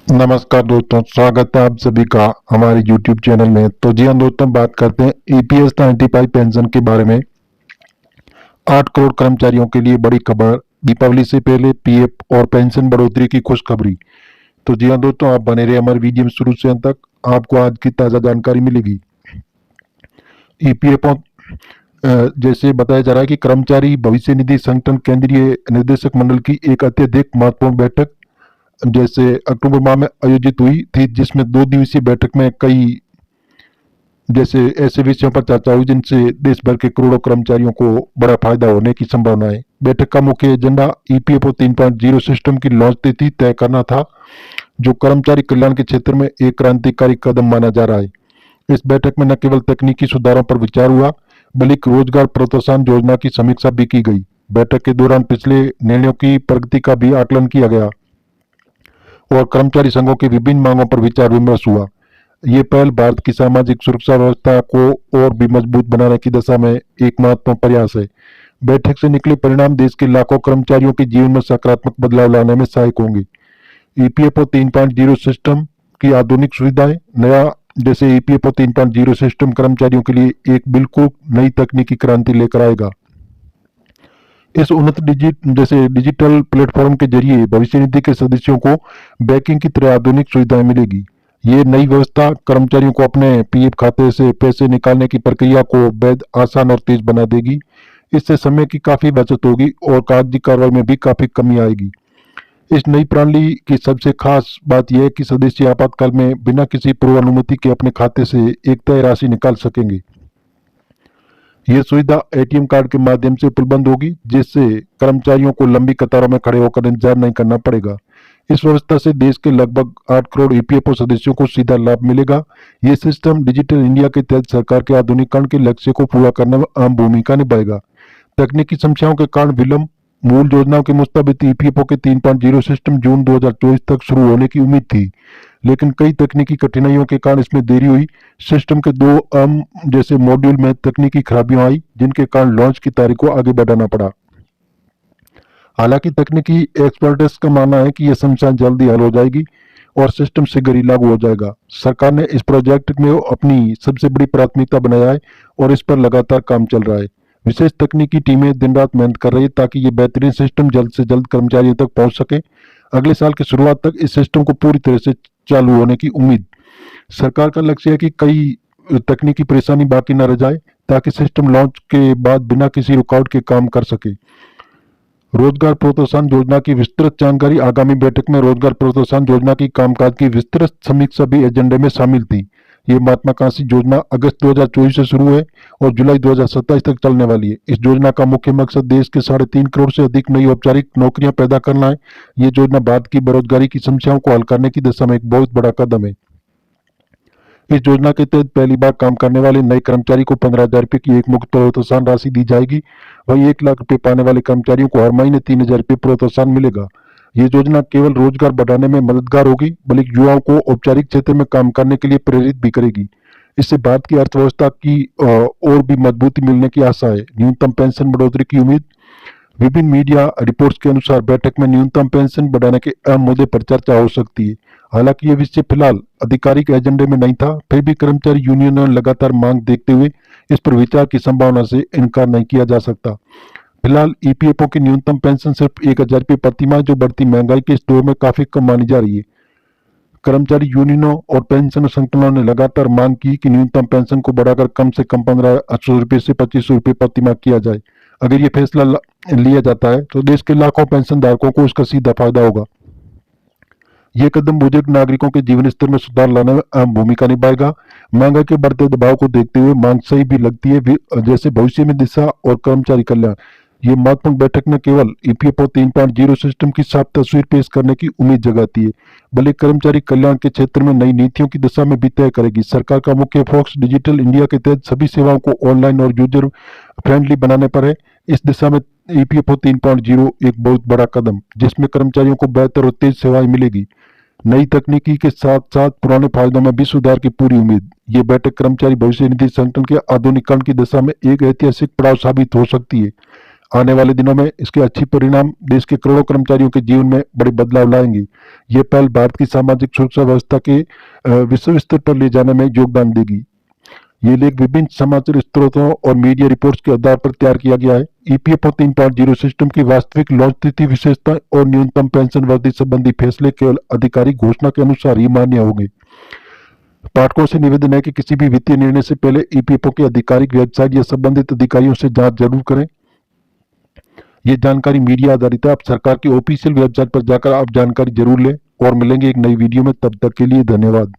नमस्कार दोस्तों, स्वागत है आप सभी का हमारे YouTube चैनल में। तो जी हाँ दोस्तों, बात करते हैं EPS 95 पेंशन के बारे में। 8 करोड़ कर्मचारियों के लिए बड़ी खबर, दीपावली से पहले PF और पेंशन बढ़ोतरी की खुशखबरी। तो जी हाँ दोस्तों, आप बने रहे हमारे वीडियो में शुरू से अंत तक, आपको आज की ताज़ा जानकारी मिलेगी। EPF जैसे बताया जा रहा है कि कर्मचारी भविष्य निधि संगठन केंद्रीय निर्देशक मंडल की एक अत्यधिक महत्वपूर्ण बैठक जैसे अक्टूबर माह में आयोजित हुई थी, जिसमें 2 दिवसीय बैठक में कई जैसे ऐसे विषयों पर चर्चा हुई जिनसे देश भर के करोड़ों कर्मचारियों को बड़ा फायदा होने की संभावना है। बैठक का मुख्य एजेंडा EPFO 3.0 सिस्टम की लॉन्च तिथि तय करना था, जो कर्मचारी कल्याण के क्षेत्र में एक क्रांतिकारी कदम माना जा रहा है। इस बैठक में न केवल तकनीकी सुधारों पर विचार हुआ, बल्कि रोजगार प्रोत्साहन योजना की समीक्षा भी की गई। बैठक के दौरान पिछले निर्णयों की प्रगति का भी आकलन किया गया और कर्मचारी संघों की विभिन्न मांगों पर विचार विमर्श हुआ। ये पहल भारत की सामाजिक सुरक्षा व्यवस्था को और भी मजबूत बनाने की दिशा में एक महत्वपूर्ण प्रयास है। बैठक से निकले परिणाम देश के लाखों कर्मचारियों के जीवन में सकारात्मक बदलाव लाने में सहायक होंगे। EPFO 3.0 सिस्टम की आधुनिक सुविधाएं। नया जैसे EPFO 3.0 सिस्टम कर्मचारियों के लिए एक बिल्कुल नई तकनीकी क्रांति लेकर आएगा। इस उन्नत डिजिटल प्लेटफॉर्म के जरिए भविष्य निधि के सदस्यों को बैंकिंग की तरह आधुनिक सुविधाएं मिलेगी। ये नई व्यवस्था कर्मचारियों को अपने PF खाते से पैसे निकालने की प्रक्रिया को वैध, आसान और तेज बना देगी। इससे समय की काफी बचत होगी और कागजी कार्रवाई में भी काफी कमी आएगी। इस नई प्रणाली की सबसे खास बात यह है कि सदस्य आपातकाल में बिना किसी पूर्व अनुमति के अपने खाते से एक तय राशि निकाल सकेंगे। यह सुविधा ATM कार्ड के माध्यम से उपलब्ध होगी, जिससे कर्मचारियों को लंबी कतारों में खड़े होकर इंतजार नहीं करना पड़ेगा। इस व्यवस्था से देश के लगभग 8 करोड़ EPFO सदस्यों को सीधा लाभ मिलेगा। यह सिस्टम डिजिटल इंडिया के तहत सरकार के आधुनिकीकरण के लक्ष्य को पूरा करने में अहम भूमिका निभाएगा। तकनीकी समस्याओं के कारण विलंब। मूल योजनाओं के मुताबिक EPFO के 3.0 सिस्टम जून 2024 तक शुरू होने की उम्मीद थी, लेकिन कई तकनीकी कठिनाइयों के कारण इसमें देरी हुई। सिस्टम के 2 अहम जैसे मॉड्यूल में तकनीकी खराबियां आई, जिनके कारण लॉन्च की तारीख को आगे बढ़ाना पड़ा। हालांकि तकनीकी एक्सपर्ट्स का मानना है कि यह समस्या जल्दी हल हो जाएगी और सिस्टम शीघ्र ही लागू हो जाएगा। सरकार ने इस प्रोजेक्ट में अपनी सबसे बड़ी प्राथमिकता बनाया है और इस पर लगातार काम चल रहा है। विशेष तकनीकी टीमें दिन रात मेहनत कर रही है ताकि ये बेहतरीन सिस्टम जल्द से जल्द कर्मचारियों तक पहुंच सके। अगले साल की शुरुआत तक इस सिस्टम को पूरी तरह से चालू होने की उम्मीद। सरकार का लक्ष्य है कि कई तकनीकी परेशानी बाकी न रह जाए, ताकि सिस्टम लॉन्च के बाद बिना किसी रुकावट के काम कर सके। रोजगार प्रोत्साहन योजना की विस्तृत जानकारी। आगामी बैठक में रोजगार प्रोत्साहन योजना की कामकाज की विस्तृत समीक्षा भी एजेंडे में शामिल थी। ये महत्वाकांक्षी योजना अगस्त 2024 से शुरू है और जुलाई 2027 तक चलने वाली है। इस योजना का मुख्य मकसद देश के 3.5 करोड़ से अधिक नई औपचारिक नौकरियां पैदा करना है। ये योजना भारत की बेरोजगारी की समस्याओं को हल करने की दिशा में एक बहुत बड़ा कदम है। इस योजना के तहत पहली बार काम करने वाले नए कर्मचारी को 15,000 रुपये की एक मुफ्त प्रोत्साहन राशि दी जाएगी। वहीं 1 लाख रुपये पाने वाले कर्मचारियों को हर महीने 3,000 रुपये प्रोत्साहन मिलेगा। ये योजना केवल रोजगार बढ़ाने में मददगार होगी, बल्कि युवाओं को औपचारिक क्षेत्र में काम करने के लिए प्रेरित भी करेगी। इससे भारत की अर्थव्यवस्था की और भी मजबूती मिलने की आशा है। न्यूनतम पेंशन बढ़ोतरी की उम्मीद। विभिन्न मीडिया रिपोर्ट्स के अनुसार बैठक में न्यूनतम पेंशन बढ़ाने के अहम मुद्दे पर चर्चा हो सकती है। हालांकि यह विषय फिलहाल आधिकारिक एजेंडे में नहीं था, फिर भी कर्मचारी यूनियनों ने लगातार मांग देखते हुए इस पर विचार की संभावना से इनकार नहीं किया जा सकता। फिलहाल EPFO की न्यूनतम पेंशन सिर्फ 1,000 रुपये प्रति माह, जो बढ़ती महंगाई के इस दौर में काफी कम मानी जा रही है। कर्मचारी यूनियनों और पेंशन संगठनों ने लगातार मांग की कि न्यूनतम पेंशन को बढ़ाकर कम से कम 1,500 रुपये से 2,500 रुपये प्रति माह किया जाए। अगर ये फैसला लिया जाता है तो देश के लाखों पेंशन धारकों को इसका सीधा फायदा होगा। ये कदम बुजुर्ग नागरिकों के जीवन स्तर में सुधार लाने में अहम भूमिका निभाएगा। महंगाई के बढ़ते दबाव को देखते हुए मांग सही भी लगती है, जैसे भविष्य में दिशा और कर्मचारी कल्याण। ये महत्वपूर्ण बैठक न केवल EPFO 3.0 सिस्टम की साफ तस्वीर पेश करने की उम्मीद जगाती है, बल्कि कर्मचारी कल्याण के क्षेत्र में नई नीतियों की दिशा में भी तय करेगी। सरकार का मुख्य फोकस डिजिटल इंडिया के तहत सभी सेवाओं को ऑनलाइन और यूजर फ्रेंडली बनाने पर है। इस दिशा में EPFO 3.0 एक बहुत बड़ा कदम, जिसमें कर्मचारियों को बेहतर और तेज सेवाएं मिलेगी। नई तकनीकी के साथ साथ पुराने फायदों में भी सुधार की पूरी उम्मीद। ये बैठक कर्मचारी भविष्य निधि संगठन के आधुनिकीकरण की दिशा में एक ऐतिहासिक पड़ाव साबित हो सकती है। आने वाले दिनों में इसके अच्छे परिणाम देश के करोड़ों कर्मचारियों के जीवन में बड़े बदलाव लाएंगे। ये पहल भारत की सामाजिक सुरक्षा व्यवस्था के विश्व स्तर पर ले जाने में योगदान देगी। ये लेख विभिन्न समाचार स्रोतों और मीडिया रिपोर्ट्स के आधार पर तैयार किया गया है। ईपीएफओ 3.0 सिस्टम की वास्तविक लॉन्च तिथि, विशेषता और न्यूनतम पेंशन अवधि संबंधी फैसले केवल आधिकारिक घोषणा के अनुसार ही मान्य होंगे। पाठकों से निवेदन है कि किसी भी वित्तीय निर्णय से पहले ईपीएफओ की आधिकारिक वेबसाइट या संबंधित अधिकारियों से जांच जरूर करें। ये जानकारी मीडिया आधारित है। आप सरकार की ऑफिशियल वेबसाइट पर जाकर आप जानकारी जरूर लें और मिलेंगे एक नई वीडियो में। तब तक के लिए धन्यवाद।